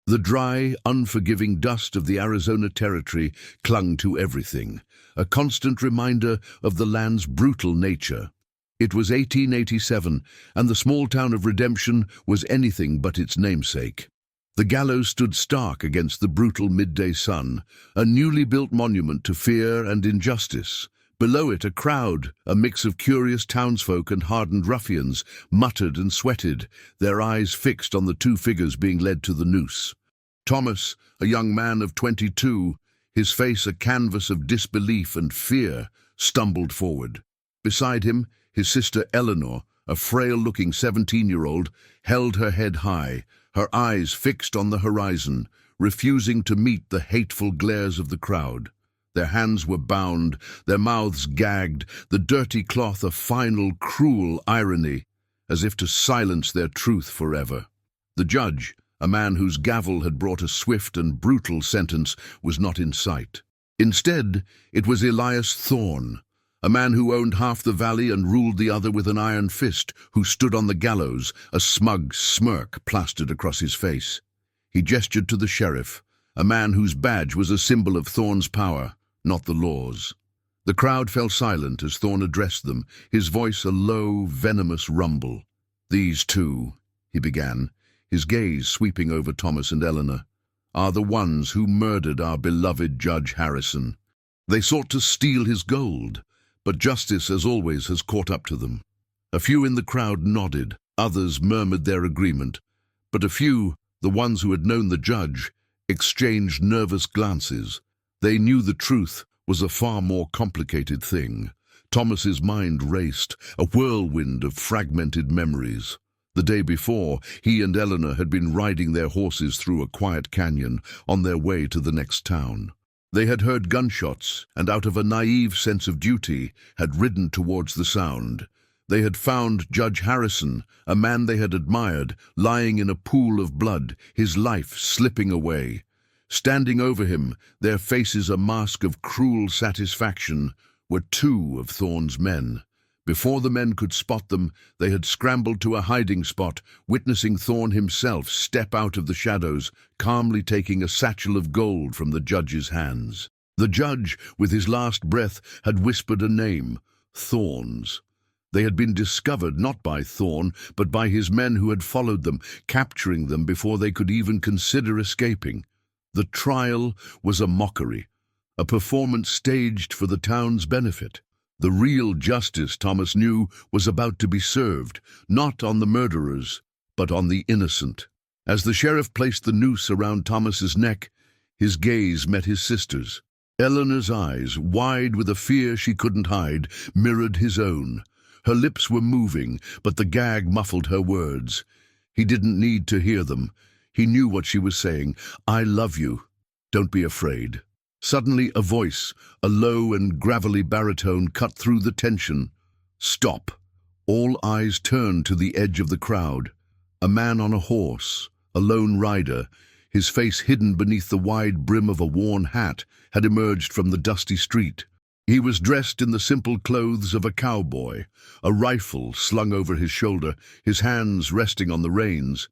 The dry, unforgiving dust of the Arizona Territory clung to everything, a constant reminder of the land's brutal nature. It was 1887, and the small town of Redemption was anything but its namesake. The gallows stood stark against the brutal midday sun, a newly built monument to fear and injustice. Below it, a crowd, a mix of curious townsfolk and hardened ruffians, muttered and sweated, their eyes fixed on the two figures being led to the noose. Thomas, a young man of 22, his face a canvas of disbelief and fear, stumbled forward. Beside him, his sister Eleanor, a frail-looking 17-year-old, held her head high, her eyes fixed on the horizon, refusing to meet the hateful glares of the crowd. Their hands were bound, their mouths gagged, the dirty cloth a final, cruel irony, as if to silence their truth forever. The judge, a man whose gavel had brought a swift and brutal sentence, was not in sight. Instead, it was Elias Thorne, a man who owned half the valley and ruled the other with an iron fist, who stood on the gallows, a smug smirk plastered across his face. He gestured to the sheriff, a man whose badge was a symbol of Thorne's power, not the law's. The crowd fell silent as Thorne addressed them, his voice a low, venomous rumble. "These two," he began, his gaze sweeping over Thomas and Eleanor, "are the ones who murdered our beloved Judge Harrison. They sought to steal his gold, but justice, as always, has caught up to them." A few in the crowd nodded, others murmured their agreement, but a few, the ones who had known the judge, exchanged nervous glances. They knew the truth was a far more complicated thing. Thomas's mind raced, a whirlwind of fragmented memories. The day before, he and Eleanor had been riding their horses through a quiet canyon on their way to the next town. They had heard gunshots and, out of a naive sense of duty, had ridden towards the sound. They had found Judge Harrison, a man they had admired, lying in a pool of blood, his life slipping away. Standing over him, their faces a mask of cruel satisfaction, were two of Thorne's men. Before the men could spot them, they had scrambled to a hiding spot, witnessing Thorne himself step out of the shadows, calmly taking a satchel of gold from the judge's hands. The judge, with his last breath, had whispered a name, Thorne's. They had been discovered not by Thorne, but by his men who had followed them, capturing them before they could even consider escaping. The trial was a mockery, a performance staged for the town's benefit. The real justice, Thomas knew, was about to be served, not on the murderers, but on the innocent. As the sheriff placed the noose around Thomas's neck, his gaze met his sister's. Eleanor's eyes, wide with a fear she couldn't hide, mirrored his own. Her lips were moving, but the gag muffled her words. He didn't need to hear them. He knew what she was saying. "I love you. Don't be afraid." Suddenly a voice, a low and gravelly baritone, cut through the tension. "Stop." All eyes turned to the edge of the crowd. A man on a horse, a lone rider, his face hidden beneath the wide brim of a worn hat, had emerged from the dusty street. He was dressed in the simple clothes of a cowboy, a rifle slung over his shoulder, his hands resting on the reins.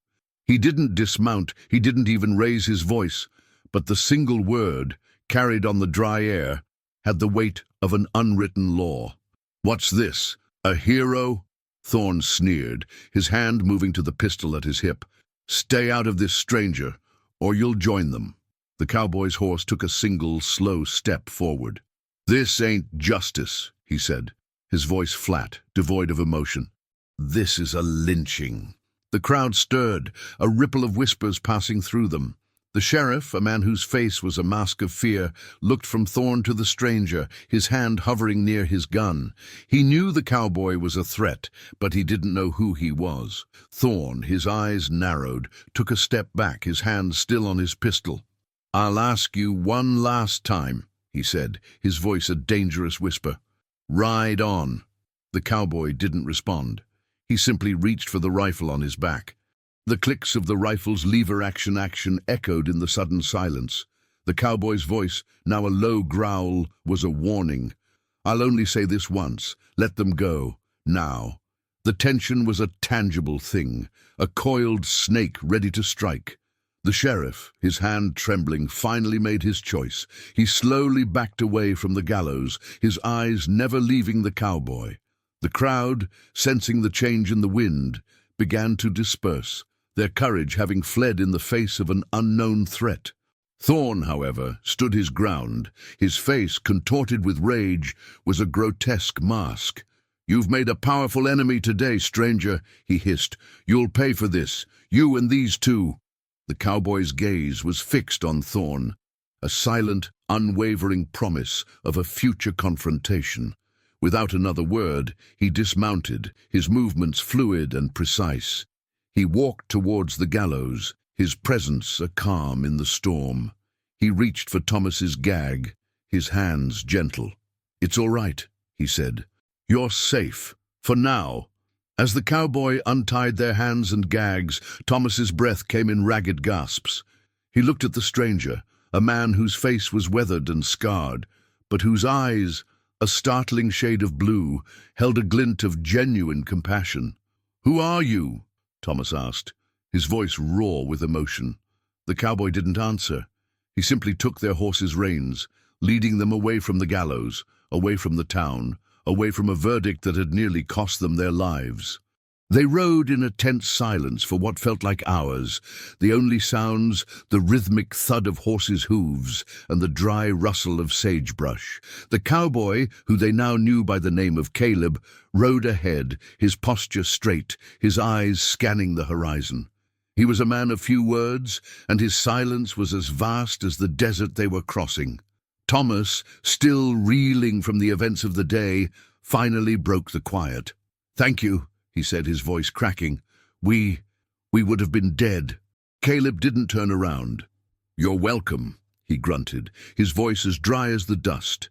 He didn't dismount, he didn't even raise his voice, but the single word, carried on the dry air, had the weight of an unwritten law. "What's this? A hero?" Thorne sneered, his hand moving to the pistol at his hip. "Stay out of this, stranger, or you'll join them." The cowboy's horse took a single, slow step forward. "This ain't justice," he said, his voice flat, devoid of emotion. "This is a lynching." The crowd stirred, a ripple of whispers passing through them. The sheriff, a man whose face was a mask of fear, looked from Thorne to the stranger, his hand hovering near his gun. He knew the cowboy was a threat, but he didn't know who he was. Thorne, his eyes narrowed, took a step back, his hand still on his pistol. "I'll ask you one last time," he said, his voice a dangerous whisper. "Ride on." The cowboy didn't respond. He simply reached for the rifle on his back. The clicks of the rifle's lever action echoed in the sudden silence. The cowboy's voice, now a low growl, was a warning. "I'll only say this once. Let them go. Now." The tension was a tangible thing, a coiled snake ready to strike. The sheriff, his hand trembling, finally made his choice. He slowly backed away from the gallows, his eyes never leaving the cowboy. The crowd, sensing the change in the wind, began to disperse, their courage having fled in the face of an unknown threat. Thorne, however, stood his ground. His face, contorted with rage, was a grotesque mask. "You've made a powerful enemy today, stranger," he hissed. "You'll pay for this, you and these two." The cowboy's gaze was fixed on Thorne, a silent, unwavering promise of a future confrontation. Without another word, he dismounted, his movements fluid and precise. He walked towards the gallows, his presence a calm in the storm. He reached for Thomas's gag, his hands gentle. "It's all right," he said. "You're safe, for now." As the cowboy untied their hands and gags, Thomas's breath came in ragged gasps. He looked at the stranger, a man whose face was weathered and scarred, but whose eyes, a startling shade of blue, held a glint of genuine compassion. "Who are you?" Thomas asked, his voice raw with emotion. The cowboy didn't answer. He simply took their horses' reins, leading them away from the gallows, away from the town, away from a verdict that had nearly cost them their lives. They rode in a tense silence for what felt like hours, the only sounds the rhythmic thud of horses' hooves and the dry rustle of sagebrush. The cowboy, who they now knew by the name of Caleb, rode ahead, his posture straight, his eyes scanning the horizon. He was a man of few words, and his silence was as vast as the desert they were crossing. Thomas, still reeling from the events of the day, finally broke the quiet. "Thank you," he said, his voice cracking. We would have been dead." Caleb didn't turn around. "You're welcome," he grunted, his voice as dry as the dust.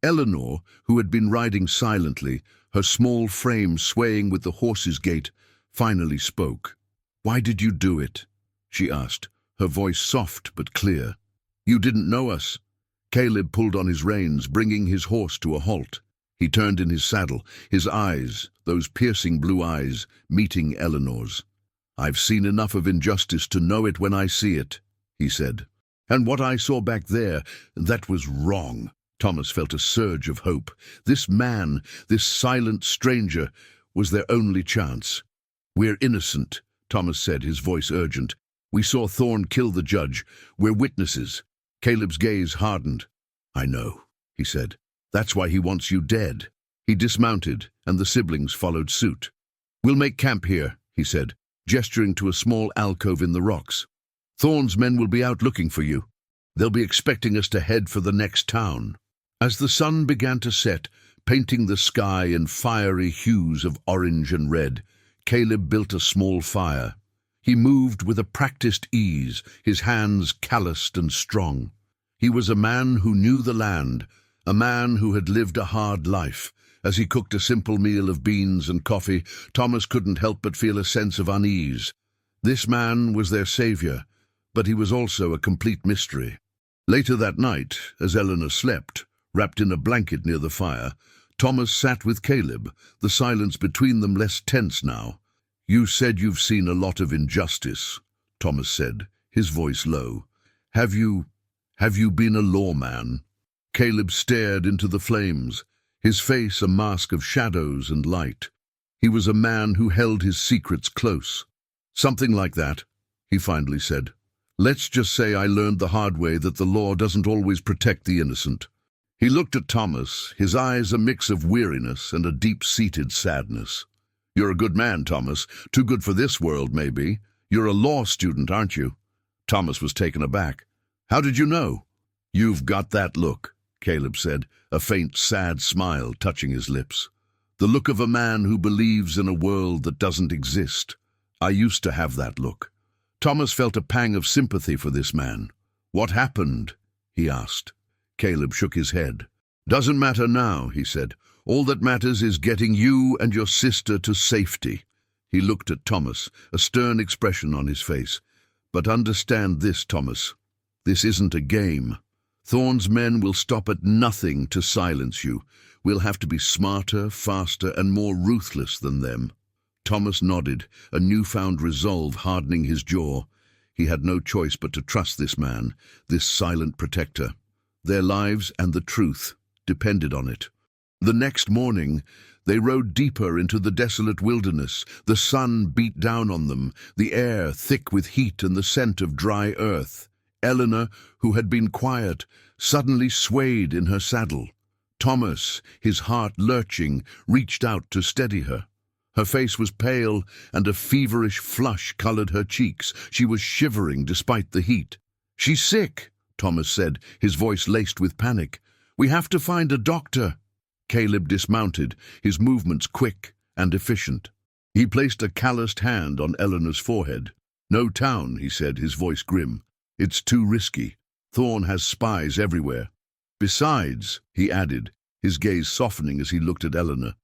Eleanor, who had been riding silently, her small frame swaying with the horse's gait, finally spoke. "Why did you do it?" she asked, her voice soft but clear. "You didn't know us." Caleb pulled on his reins, bringing his horse to a halt. He turned in his saddle, his eyes, those piercing blue eyes, meeting Eleanor's. "I've seen enough of injustice to know it when I see it," he said. "And what I saw back there, that was wrong." Thomas felt a surge of hope. This man, this silent stranger, was their only chance. "We're innocent," Thomas said, his voice urgent. "We saw Thorne kill the judge. We're witnesses." Caleb's gaze hardened. "I know," he said. "That's why he wants you dead." He dismounted, and the siblings followed suit. "We'll make camp here," he said, gesturing to a small alcove in the rocks. "Thorne's men will be out looking for you. They'll be expecting us to head for the next town." As the sun began to set, painting the sky in fiery hues of orange and red, Caleb built a small fire. He moved with a practiced ease, his hands calloused and strong. He was a man who knew the land, a man who had lived a hard life. As he cooked a simple meal of beans and coffee, Thomas couldn't help but feel a sense of unease. This man was their savior, but he was also a complete mystery. Later that night, as Eleanor slept, wrapped in a blanket near the fire, Thomas sat with Caleb, the silence between them less tense now. "You said you've seen a lot of injustice," Thomas said, his voice low. Have you been a lawman?" Caleb stared into the flames, his face a mask of shadows and light. He was a man who held his secrets close. "Something like that," he finally said. "Let's just say I learned the hard way that the law doesn't always protect the innocent." He looked at Thomas, his eyes a mix of weariness and a deep-seated sadness. "You're a good man, Thomas. Too good for this world, maybe. You're a law student, aren't you?" Thomas was taken aback. "How did you know?" "You've got that look," Caleb said, a faint, sad smile touching his lips. "The look of a man who believes in a world that doesn't exist. I used to have that look." Thomas felt a pang of sympathy for this man. "What happened?" he asked. Caleb shook his head. "Doesn't matter now," he said. "All that matters is getting you and your sister to safety." He looked at Thomas, a stern expression on his face. "But understand this, Thomas. This isn't a game. Thorne's men will stop at nothing to silence you. We'll have to be smarter, faster, and more ruthless than them." Thomas nodded, a newfound resolve hardening his jaw. He had no choice but to trust this man, this silent protector. Their lives and the truth depended on it. The next morning, they rode deeper into the desolate wilderness. The sun beat down on them, the air thick with heat and the scent of dry earth. Eleanor, who had been quiet, suddenly swayed in her saddle. Thomas, his heart lurching, reached out to steady her. Her face was pale, and a feverish flush colored her cheeks. She was shivering despite the heat. "She's sick," Thomas said, his voice laced with panic. "We have to find a doctor." Caleb dismounted, his movements quick and efficient. He placed a calloused hand on Eleanor's forehead. "No town," he said, his voice grim. "It's too risky. Thorn has spies everywhere. Besides," he added, his gaze softening as he looked at Eleanor,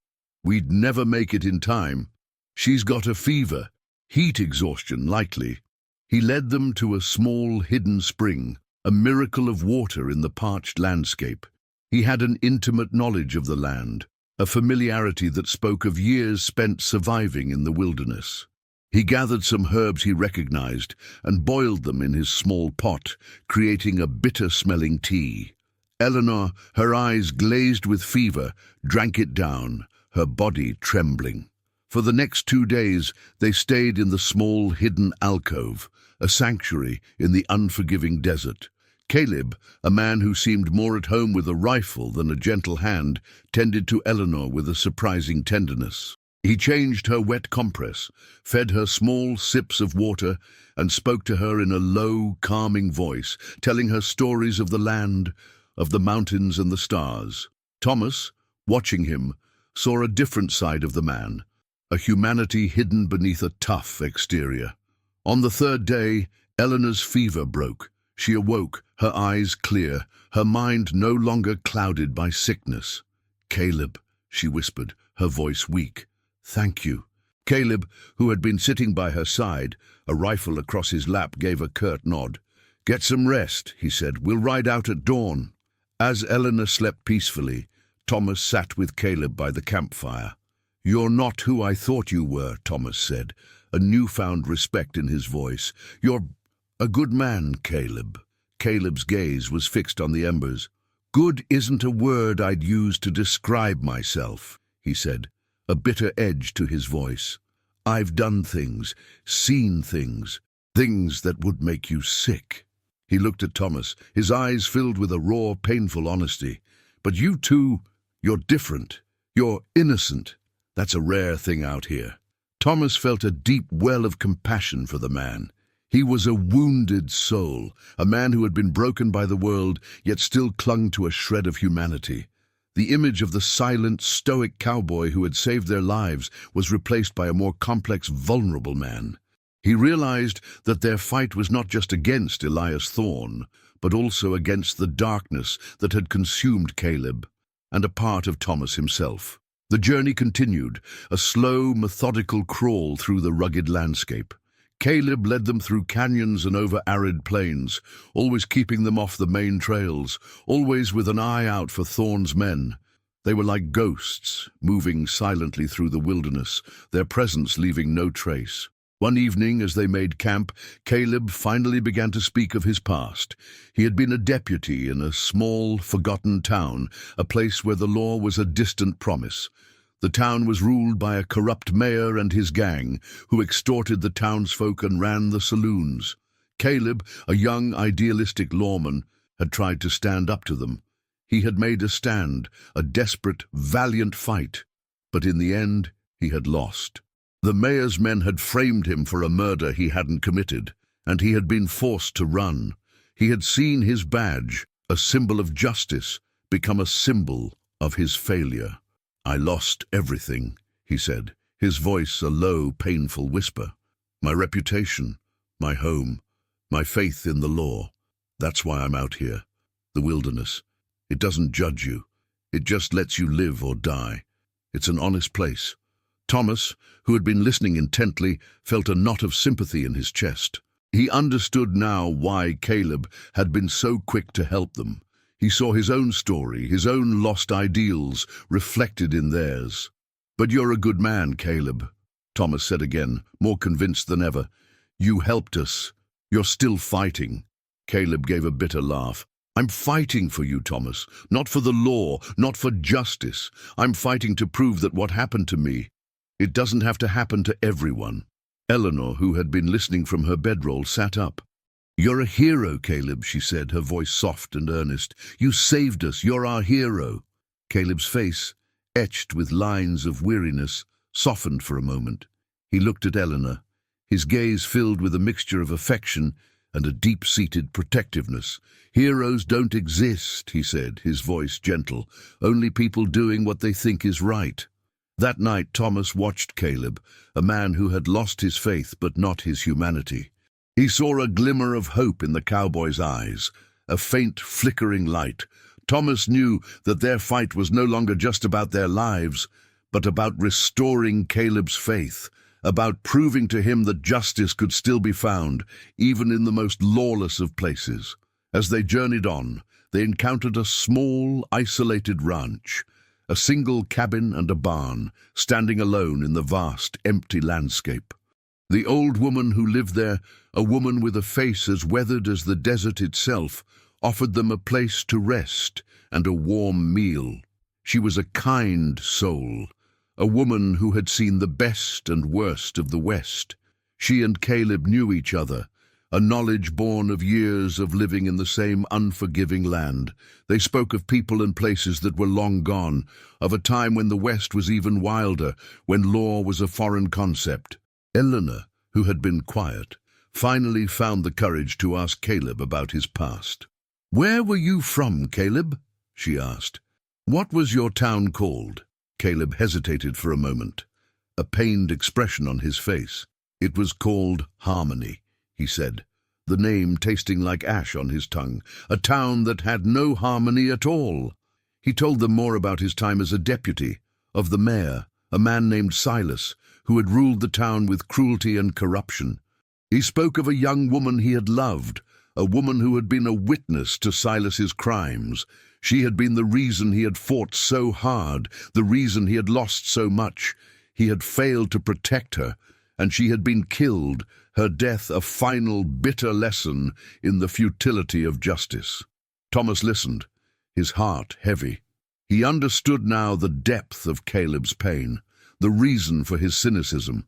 "we'd never make it in time. She's got a fever, heat exhaustion likely." He led them to a small hidden spring, a miracle of water in the parched landscape. He had an intimate knowledge of the land, a familiarity that spoke of years spent surviving in the wilderness. He gathered some herbs he recognized and boiled them in his small pot, creating a bitter-smelling tea. Eleanor, her eyes glazed with fever, drank it down, her body trembling. For the next 2 days, they stayed in the small hidden alcove, a sanctuary in the unforgiving desert. Caleb, a man who seemed more at home with a rifle than a gentle hand, tended to Eleanor with a surprising tenderness. He changed her wet compress, fed her small sips of water, and spoke to her in a low, calming voice, telling her stories of the land, of the mountains and the stars. Thomas, watching him, saw a different side of the man, a humanity hidden beneath a tough exterior. On the 3rd day, Eleanor's fever broke. She awoke, her eyes clear, her mind no longer clouded by sickness. "Caleb," she whispered, her voice weak. "Thank you." Caleb, who had been sitting by her side, a rifle across his lap, gave a curt nod. "Get some rest," he said. "We'll ride out at dawn." As Eleanor slept peacefully, Thomas sat with Caleb by the campfire. "You're not who I thought you were," Thomas said, a newfound respect in his voice. "You're a good man, Caleb." Caleb's gaze was fixed on the embers. "Good isn't a word I'd use to describe myself," he said, a bitter edge to his voice. "I've done things, seen things, things that would make you sick." He looked at Thomas, his eyes filled with a raw, painful honesty. "But you two, you're different. You're innocent. That's a rare thing out here." Thomas felt a deep well of compassion for the man. He was a wounded soul, a man who had been broken by the world, yet still clung to a shred of humanity. The image of the silent, stoic cowboy who had saved their lives was replaced by a more complex, vulnerable man. He realized that their fight was not just against Elias Thorne, but also against the darkness that had consumed Caleb, and a part of Thomas himself. The journey continued, a slow, methodical crawl through the rugged landscape. Caleb led them through canyons and over arid plains, always keeping them off the main trails, always with an eye out for Thorne's men. They were like ghosts, moving silently through the wilderness, their presence leaving no trace. One evening, as they made camp, Caleb finally began to speak of his past. He had been a deputy in a small, forgotten town, a place where the law was a distant promise. The town was ruled by a corrupt mayor and his gang, who extorted the townsfolk and ran the saloons. Caleb, a young, idealistic lawman, had tried to stand up to them. He had made a stand, a desperate, valiant fight, but in the end, he had lost. The mayor's men had framed him for a murder he hadn't committed, and he had been forced to run. He had seen his badge, a symbol of justice, become a symbol of his failure. "I lost everything," he said, his voice a low, painful whisper. "My reputation, my home, my faith in the law. That's why I'm out here. The wilderness. It doesn't judge you. It just lets you live or die. It's an honest place." Thomas, who had been listening intently, felt a knot of sympathy in his chest. He understood now why Caleb had been so quick to help them. He saw his own story, his own lost ideals, reflected in theirs. "But you're a good man, Caleb," Thomas said again, more convinced than ever. "You helped us. You're still fighting." Caleb gave a bitter laugh. "I'm fighting for you, Thomas. Not for the law, not for justice. I'm fighting to prove that what happened to me, it doesn't have to happen to everyone." Eleanor, who had been listening from her bedroll, sat up. "You're a hero, Caleb," she said, her voice soft and earnest. "You saved us. You're our hero." Caleb's face, etched with lines of weariness, softened for a moment. He looked at Eleanor, his gaze filled with a mixture of affection and a deep-seated protectiveness. "Heroes don't exist," he said, his voice gentle. "Only people doing what they think is right." That night Thomas watched Caleb, a man who had lost his faith but not his humanity. He saw a glimmer of hope in the cowboy's eyes, a faint flickering light. Thomas knew that their fight was no longer just about their lives, but about restoring Caleb's faith, about proving to him that justice could still be found, even in the most lawless of places. As they journeyed on, they encountered a small, isolated ranch, a single cabin and a barn, standing alone in the vast, empty landscape. The old woman who lived there, a woman with a face as weathered as the desert itself, offered them a place to rest and a warm meal. She was a kind soul, a woman who had seen the best and worst of the West. She and Caleb knew each other, a knowledge born of years of living in the same unforgiving land. They spoke of people and places that were long gone, of a time when the West was even wilder, when law was a foreign concept. Eleanor, who had been quiet, finally found the courage to ask Caleb about his past. "Where were you from, Caleb?" she asked. "What was your town called?" Caleb hesitated for a moment, a pained expression on his face. "It was called Harmony," he said, the name tasting like ash on his tongue, a town that had no harmony at all. He told them more about his time as a deputy, of the mayor, a man named Silas, who had ruled the town with cruelty and corruption. He spoke of a young woman he had loved, a woman who had been a witness to Silas's crimes. She had been the reason he had fought so hard, the reason he had lost so much. He had failed to protect her, and she had been killed, her death a final bitter lesson in the futility of justice. Thomas listened, his heart heavy. He understood now the depth of Caleb's pain, the reason for his cynicism.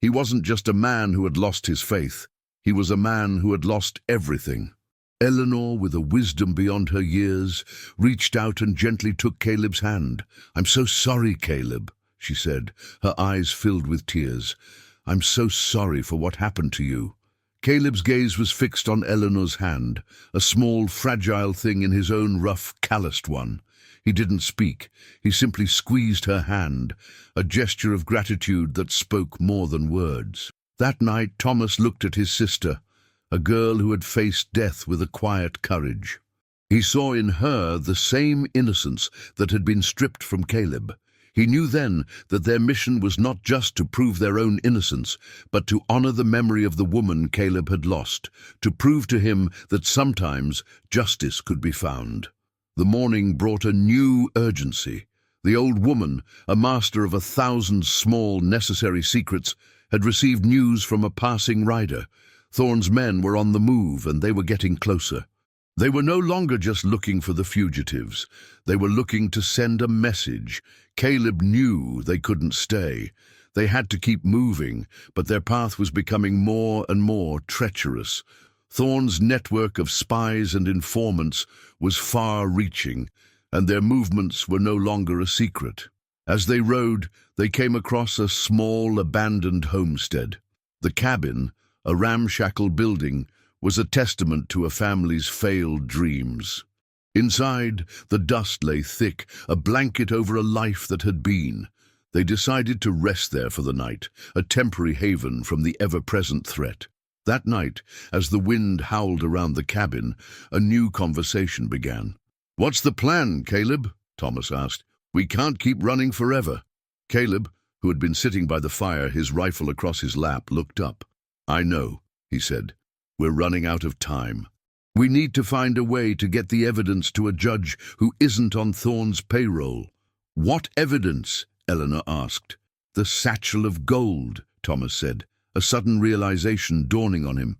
He wasn't just a man who had lost his faith. He was a man who had lost everything. Eleanor, with a wisdom beyond her years, reached out and gently took Caleb's hand. "I'm so sorry, Caleb," she said, her eyes filled with tears. "I'm so sorry for what happened to you." Caleb's gaze was fixed on Eleanor's hand, a small, fragile thing in his own rough, calloused one. He didn't speak. He simply squeezed her hand, a gesture of gratitude that spoke more than words. That night, Thomas looked at his sister, a girl who had faced death with a quiet courage. He saw in her the same innocence that had been stripped from Caleb. He knew then that their mission was not just to prove their own innocence, but to honor the memory of the woman Caleb had lost, to prove to him that sometimes justice could be found. The morning brought a new urgency. The old woman, a master of 1,000 small, necessary secrets, had received news from a passing rider. Thorne's men were on the move, and they were getting closer. They were no longer just looking for the fugitives. They were looking to send a message. Caleb knew they couldn't stay. They had to keep moving, but their path was becoming more and more treacherous. Thorne's network of spies and informants was far-reaching, and their movements were no longer a secret. As they rode, they came across a small, abandoned homestead. The cabin, a ramshackle building, was a testament to a family's failed dreams. Inside, the dust lay thick, a blanket over a life that had been. They decided to rest there for the night, a temporary haven from the ever-present threat. That night, as the wind howled around the cabin, a new conversation began. "What's the plan, Caleb?" Thomas asked. "We can't keep running forever." Caleb, who had been sitting by the fire, his rifle across his lap, looked up. "I know," he said. "We're running out of time. We need to find a way to get the evidence to a judge who isn't on Thorne's payroll." "What evidence?" Eleanor asked. "The satchel of gold," Thomas said, a sudden realization dawning on him.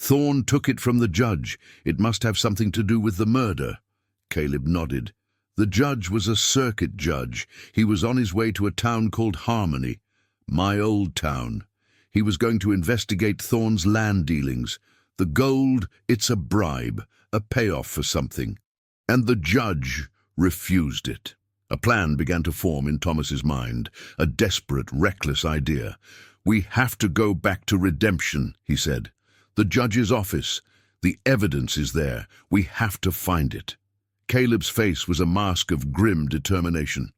Thorne took it from the judge. It must have something to do with the murder. Caleb nodded. The judge was a circuit judge. He was on his way to a town called Harmony, my old town. He was going to investigate Thorne's land dealings. The gold, it's a bribe, a payoff for something. And the judge refused it. A plan began to form in Thomas's mind, a desperate, reckless idea. "We have to go back to redemption," he said. "The judge's office. The evidence is there. We have to find it." Caleb's face was a mask of grim determination.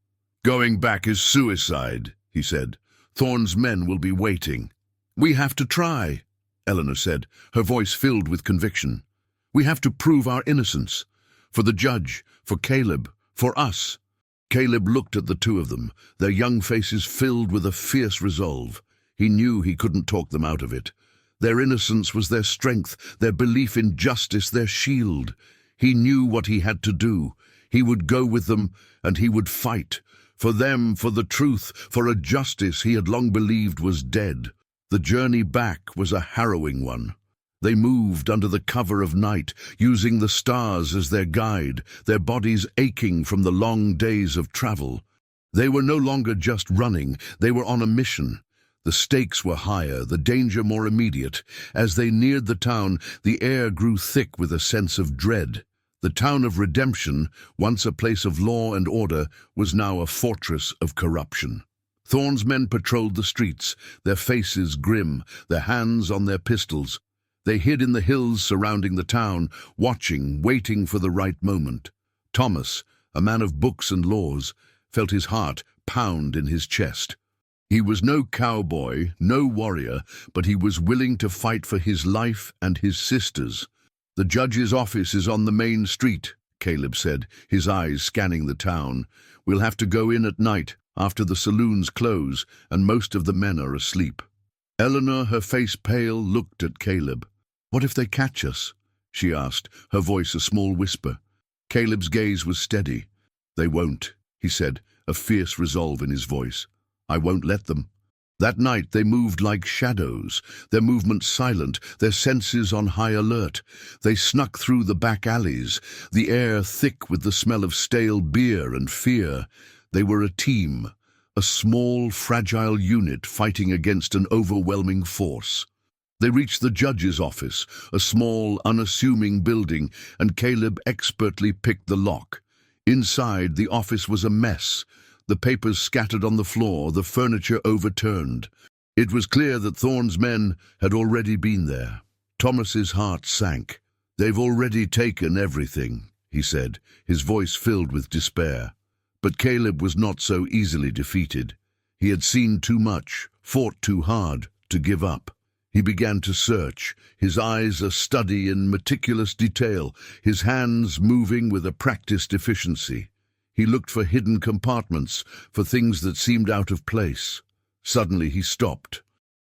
"Going back is suicide," he said. "Thorne's men will be waiting." "We have to try," Eleanor said, her voice filled with conviction. "We have to prove our innocence. For the judge, for Caleb, for us." Caleb looked at the two of them, their young faces filled with a fierce resolve. He knew he couldn't talk them out of it. Their innocence was their strength, their belief in justice their shield. He knew what he had to do. He would go with them, and he would fight. For them, for the truth, for a justice he had long believed was dead. The journey back was a harrowing one. They moved under the cover of night, using the stars as their guide, their bodies aching from the long days of travel. They were no longer just running, they were on a mission. The stakes were higher, the danger more immediate. As they neared the town, the air grew thick with a sense of dread. The town of Redemption, once a place of law and order, was now a fortress of corruption. Thorne's men patrolled the streets, their faces grim, their hands on their pistols. They hid in the hills surrounding the town, watching, waiting for the right moment. Thomas, a man of books and laws, felt his heart pound in his chest. He was no cowboy, no warrior, but he was willing to fight for his life and his sister's. "The judge's office is on the main street," Caleb said, his eyes scanning the town. "We'll have to go in at night, after the saloons close, and most of the men are asleep." Eleanor, her face pale, looked at Caleb. "What if they catch us?" she asked, her voice a small whisper. Caleb's gaze was steady. "They won't," he said, a fierce resolve in his voice. "I won't let them." That night they moved like shadows, their movements silent, their senses on high alert. They snuck through the back alleys, the air thick with the smell of stale beer and fear. They were a team, a small, fragile unit fighting against an overwhelming force. They reached the judge's office, a small, unassuming building, and Caleb expertly picked the lock. Inside, the office was a mess. The papers scattered on the floor, the furniture overturned. It was clear that Thorne's men had already been there. Thomas's heart sank. "They've already taken everything," he said, his voice filled with despair. But Caleb was not so easily defeated. He had seen too much, fought too hard, to give up. He began to search, his eyes a study in meticulous detail, his hands moving with a practiced efficiency. He looked for hidden compartments, for things that seemed out of place. Suddenly he stopped.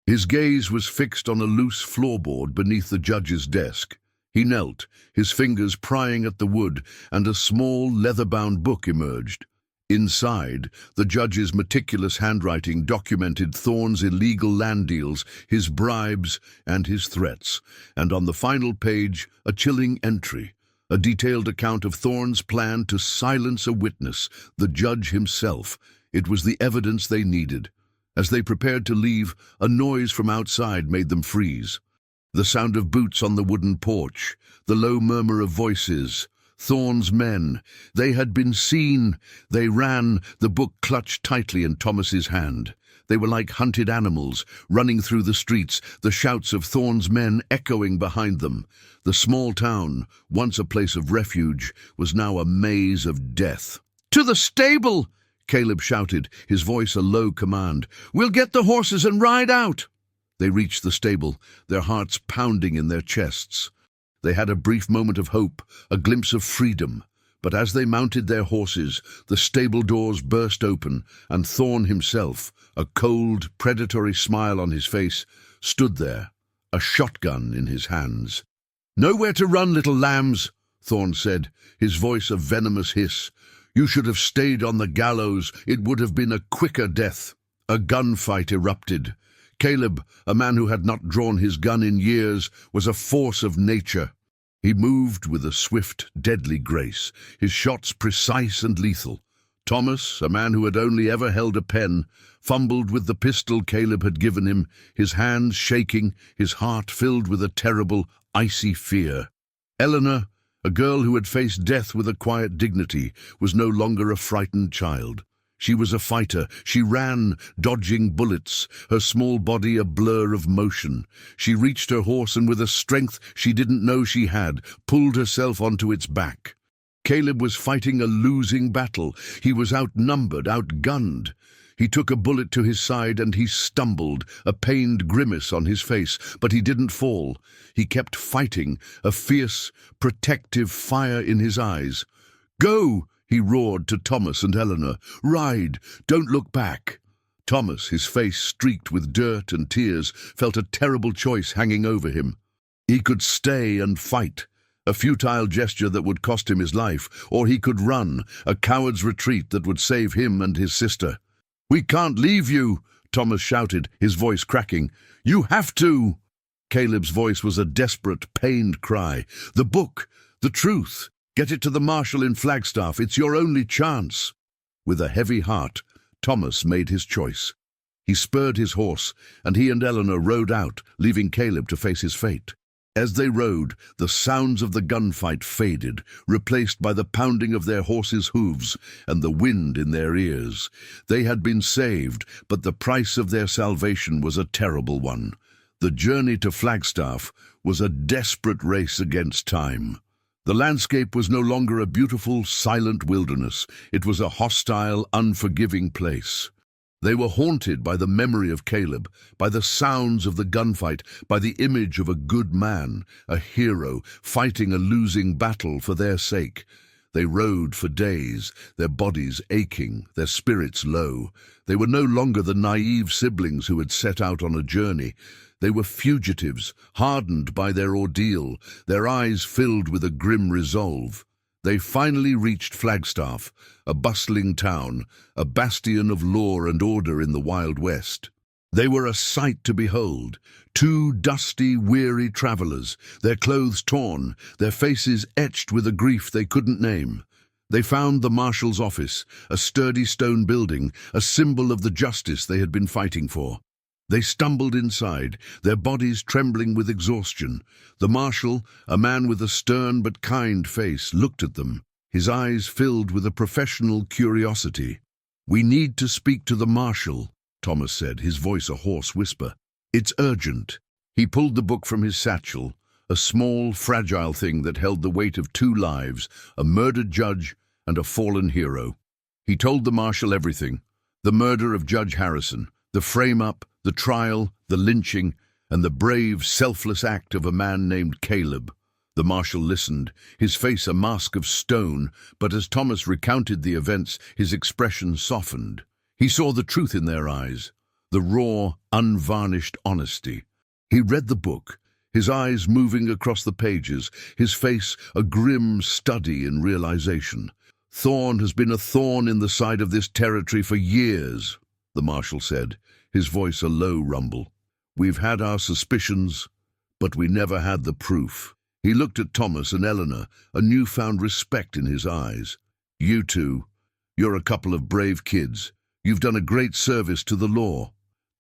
His gaze was fixed on a loose floorboard beneath the judge's desk. He knelt, his fingers prying at the wood, and a small, leather-bound book emerged. Inside, the judge's meticulous handwriting documented Thorne's illegal land deals, his bribes, and his threats, and on the final page, a chilling entry. A detailed account of Thorne's plan to silence a witness, the judge himself. It was the evidence they needed. As they prepared to leave, a noise from outside made them freeze. The sound of boots on the wooden porch, the low murmur of voices. Thorne's men. They had been seen. They ran, the book clutched tightly in Thomas's hand. They were like hunted animals, running through the streets, the shouts of Thorne's men echoing behind them. The small town, once a place of refuge, was now a maze of death. "To the stable!" Caleb shouted, his voice a low command. "We'll get the horses and ride out!" They reached the stable, their hearts pounding in their chests. They had a brief moment of hope, a glimpse of freedom. But as they mounted their horses, the stable doors burst open, and Thorne himself, a cold, predatory smile on his face, stood there, a shotgun in his hands. "Nowhere to run, little lambs," Thorne said, his voice a venomous hiss. "You should have stayed on the gallows. It would have been a quicker death." A gunfight erupted. Caleb, a man who had not drawn his gun in years, was a force of nature. He moved with a swift, deadly grace, his shots precise and lethal. Thomas, a man who had only ever held a pen, fumbled with the pistol Caleb had given him, his hands shaking, his heart filled with a terrible, icy fear. Eleanor, a girl who had faced death with a quiet dignity, was no longer a frightened child. She was a fighter. She ran, dodging bullets, her small body a blur of motion. She reached her horse and with a strength she didn't know she had, pulled herself onto its back. Caleb was fighting a losing battle. He was outnumbered, outgunned. He took a bullet to his side and he stumbled, a pained grimace on his face, but he didn't fall. He kept fighting, a fierce, protective fire in his eyes. "Go!" he roared to Thomas and Eleanor. "Ride! Don't look back!" Thomas, his face streaked with dirt and tears, felt a terrible choice hanging over him. He could stay and fight, a futile gesture that would cost him his life, or he could run, a coward's retreat that would save him and his sister. "We can't leave you," Thomas shouted, his voice cracking. "You have to!" Caleb's voice was a desperate, pained cry. "The book! The truth! Get it to the marshal in Flagstaff. It's your only chance." With a heavy heart, Thomas made his choice. He spurred his horse, and he and Eleanor rode out, leaving Caleb to face his fate. As they rode, the sounds of the gunfight faded, replaced by the pounding of their horses' hooves and the wind in their ears. They had been saved, but the price of their salvation was a terrible one. The journey to Flagstaff was a desperate race against time. The landscape was no longer a beautiful, silent wilderness. It was a hostile, unforgiving place. They were haunted by the memory of Caleb, by the sounds of the gunfight, by the image of a good man, a hero, fighting a losing battle for their sake. They rode for days, their bodies aching, their spirits low. They were no longer the naive siblings who had set out on a journey. They were fugitives, hardened by their ordeal, their eyes filled with a grim resolve. They finally reached Flagstaff, a bustling town, a bastion of law and order in the Wild West. They were a sight to behold, two dusty, weary travelers, their clothes torn, their faces etched with a grief they couldn't name. They found the marshal's office, a sturdy stone building, a symbol of the justice they had been fighting for. They stumbled inside, their bodies trembling with exhaustion. The marshal, a man with a stern but kind face, looked at them, his eyes filled with a professional curiosity. "We need to speak to the marshal," Thomas said, his voice a hoarse whisper. "It's urgent." He pulled the book from his satchel, a small, fragile thing that held the weight of 2 lives, a murdered judge and a fallen hero. He told the marshal everything: the murder of Judge Harrison, the frame-up, the trial, the lynching, and the brave, selfless act of a man named Caleb. The marshal listened, his face a mask of stone, but as Thomas recounted the events, his expression softened. He saw the truth in their eyes, the raw, unvarnished honesty. He read the book, his eyes moving across the pages, his face a grim study in realization. "Thorn has been a thorn in the side of this territory for years," the marshal said, his voice a low rumble. "We've had our suspicions, but we never had the proof." He looked at Thomas and Eleanor, a newfound respect in his eyes. "You two, you're a couple of brave kids. You've done a great service to the law."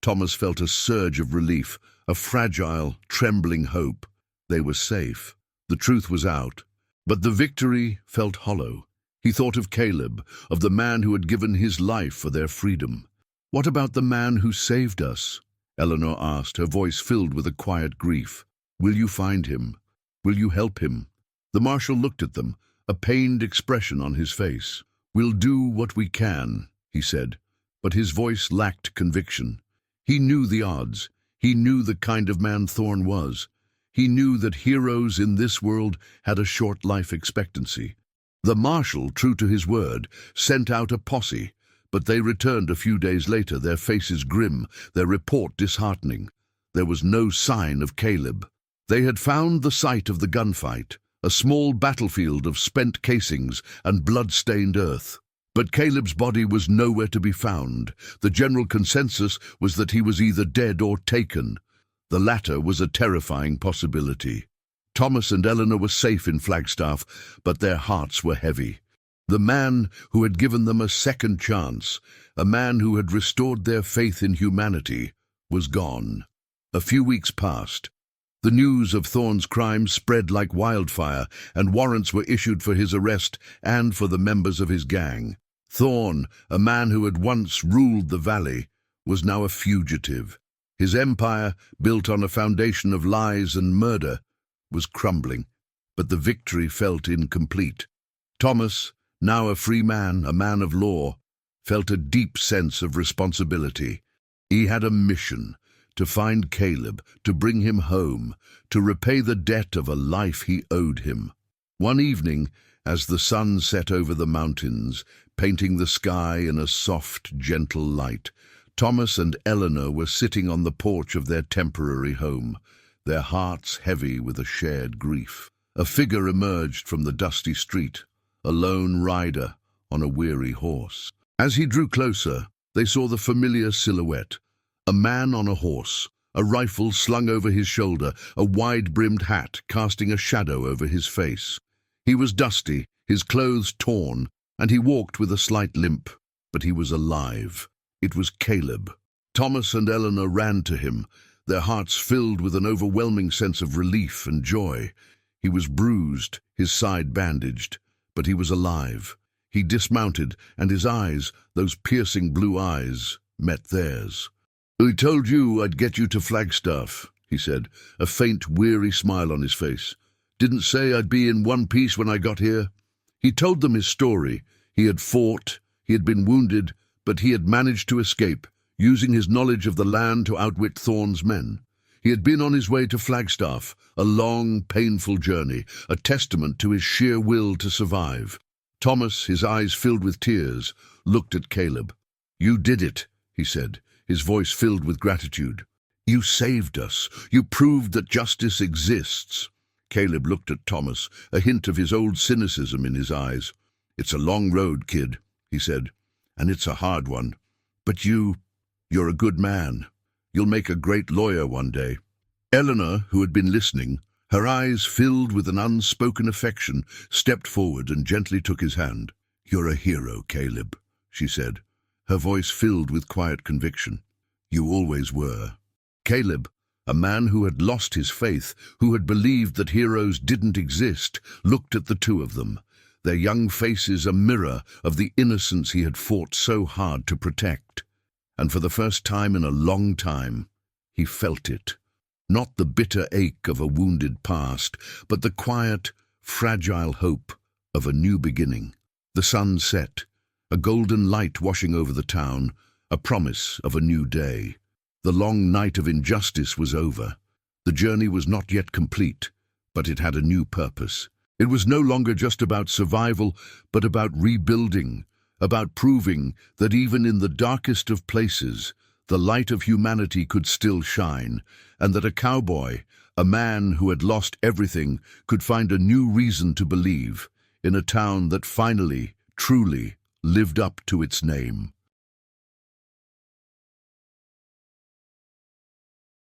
Thomas felt a surge of relief, a fragile, trembling hope. They were safe. The truth was out. But the victory felt hollow. He thought of Caleb, of the man who had given his life for their freedom. "What about the man who saved us?" Eleanor asked, her voice filled with a quiet grief. "Will you find him? Will you help him?" The marshal looked at them, a pained expression on his face. "We'll do what we can," he said, but his voice lacked conviction. He knew the odds. He knew the kind of man Thorn was. He knew that heroes in this world had a short life expectancy. The marshal, true to his word, sent out a posse, but they returned a few days later, their faces grim, their report disheartening. There was no sign of Caleb. They had found the site of the gunfight, a small battlefield of spent casings and blood-stained earth. But Caleb's body was nowhere to be found. The general consensus was that he was either dead or taken. The latter was a terrifying possibility. Thomas and Eleanor were safe in Flagstaff, but their hearts were heavy. The man who had given them a second chance, a man who had restored their faith in humanity, was gone. A few weeks passed. The news of Thorne's crime spread like wildfire, and warrants were issued for his arrest and for the members of his gang. Thorne, a man who had once ruled the valley, was now a fugitive. His empire, built on a foundation of lies and murder, was crumbling, but the victory felt incomplete. Thomas, now a free man, a man of law, felt a deep sense of responsibility. He had a mission: to find Caleb, to bring him home, to repay the debt of a life he owed him. One evening, as the sun set over the mountains, painting the sky in a soft, gentle light, Thomas and Eleanor were sitting on the porch of their temporary home, their hearts heavy with a shared grief. A figure emerged from the dusty street, a lone rider on a weary horse. As he drew closer, they saw the familiar silhouette: a man on a horse, a rifle slung over his shoulder, a wide-brimmed hat casting a shadow over his face. He was dusty, his clothes torn, and he walked with a slight limp, but he was alive. It was Caleb. Thomas and Eleanor ran to him, their hearts filled with an overwhelming sense of relief and joy. He was bruised, his side bandaged, but he was alive. He dismounted, and his eyes, those piercing blue eyes, met theirs. "I told you I'd get you to Flagstaff," he said, a faint, weary smile on his face. "Didn't say I'd be in one piece when I got here." He told them his story. He had fought, he had been wounded, but he had managed to escape, using his knowledge of the land to outwit Thorne's men. He had been on his way to Flagstaff, a long, painful journey, a testament to his sheer will to survive. Thomas, his eyes filled with tears, looked at Caleb. "You did it," he said, his voice filled with gratitude. "You saved us. You proved that justice exists." Caleb looked at Thomas, a hint of his old cynicism in his eyes. "It's a long road, kid," he said, "and it's a hard one. But you're a good man. You'll make a great lawyer one day." Eleanor, who had been listening, her eyes filled with an unspoken affection, stepped forward and gently took his hand. "You're a hero, Caleb," she said, her voice filled with quiet conviction. "You always were." Caleb, a man who had lost his faith, who had believed that heroes didn't exist, looked at the two of them, their young faces a mirror of the innocence he had fought so hard to protect. And for the first time in a long time, he felt it. Not the bitter ache of a wounded past, but the quiet, fragile hope of a new beginning. The sun set, a golden light washing over the town, a promise of a new day. The long night of injustice was over. The journey was not yet complete, but it had a new purpose. It was no longer just about survival, but about rebuilding, about proving that even in the darkest of places, the light of humanity could still shine, and that a cowboy, a man who had lost everything, could find a new reason to believe in a town that finally, truly, lived up to its name.